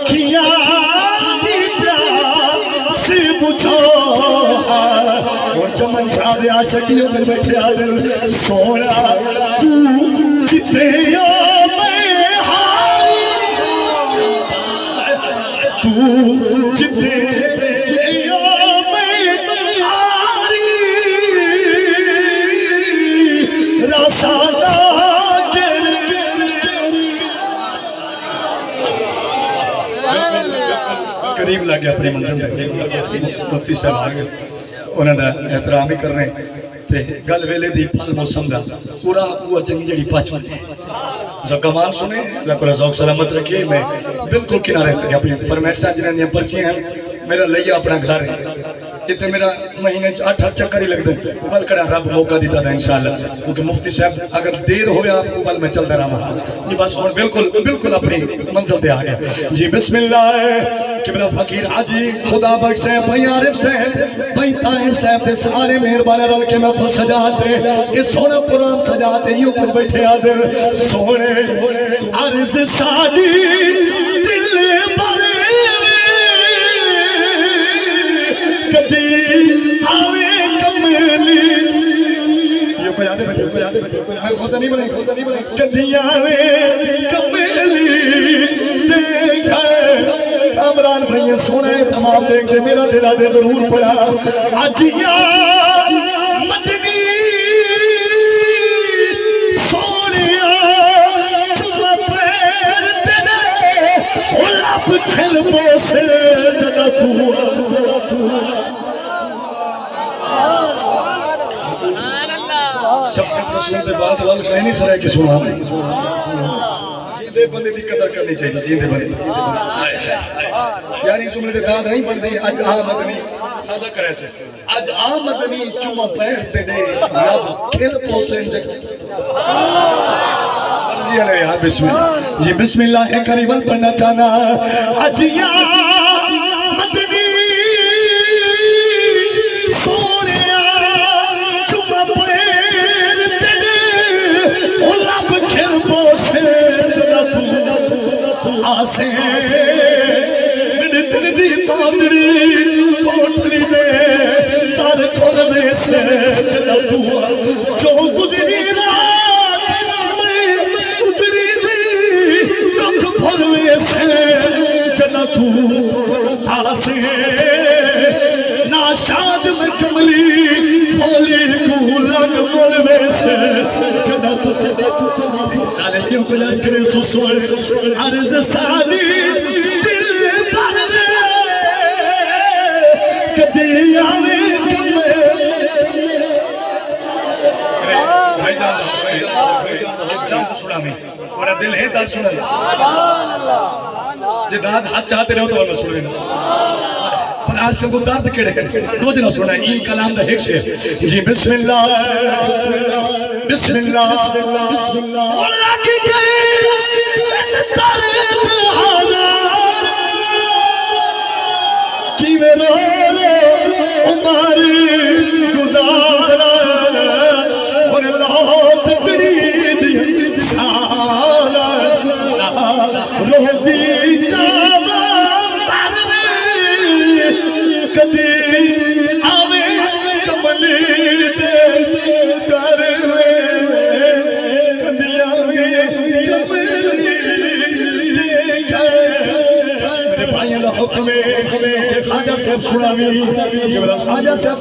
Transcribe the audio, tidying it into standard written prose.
अखियां दी प्यास बुझो और चमन शाह दे आशिकियों पे बैठे आ दिल सोना तू जिते या मैं हारी तू जिते करीब लग गया अपनी मंजिल मुफ्ती साहब आ गए उन्होंने एहतराम ही करने ते गल वेले दी फल मौसम का पूरा बुआ चंगी जी पच बजे जो कमाल सुने अल्लाह तआला ज़ौक़ सलामत रखे। मैं बिल्कुल किनारे लगे अपनी फरमाइशा जिन्होंने पर्चियां हैं मेरा लिया अपना घर है इतने मेरा महीने 8-8 चक्कर ही लगते कल करा रब मौका दिता था इंशाअल्लाह क्योंकि मुफ्ती साहब अगर देर हो आपको कल मैं चलता रहा जी बस और बिल्कुल बिल्कुल अपनी मंजिल पे आ गया जी। बिस्मिल्लाह किबला फकीर हाजी खुदा बख्श से भाई आरिफ से भाई ताहिर साहब के सारे मेहरबान रल के महफिल सजाते ये सोना प्रोग्राम सजाते यूं कुछ बैठे आ दिल सोने अर्ज साडी दिल कदी आवे कमली ये को याद है मैं खुद नहीं बनाई कदी आवे कमली देखा कामरान भैया सोना तमाम देखते मेरा दिल आदे जरूर पड़ा अजिया मदनी सोनिया चुमा पैर तेरे ओ लब खेल पोसे जदा शफ़क़त रसूल से बात वाल कह नहीं सरा कि सुना जींदे बंदे की कदर करनी चाहिए जींदे बंदे यानी जुमले के दाद नहीं बनती अज आ मदनी सादा करे से अज आ मदनी चुमा पैर तेरे लब खेल पोसे मर्जी है यार बिस्मिल्लाह जी बिस्मिल्लाह है करीबन पढ़ना चाहना अजिया आसे दिल दी पादरी कोठली में तार खोल में से जदा तू जो गुजरी रात में गुजरी दी रख खोल में से जदा तू आसे ना शाद में कमली भोली कूलन बोल में से जदा तू यूं गुलाज करे सुसोर अर्ज सादी दिल पर कदी आवे भाई जान दर्द सुना में तुम्हारा दिल है दर्द सुना सुभान अल्लाह जे दाद हाथ चाहते रहो तो मैं सुन पर आज को दर्द केड़े दो दिन सुना ई कलाम दा एक शेर जी बिस्मिल्लाह बिस्मिल्लाह अल्लाह की गई तारीफ हजार कि मेरा उमरी गुजारा और लौट पड़ी साला रोबी जावा कदी आवे कमली दे कर खाजा साहब सुनावी खाजा साहब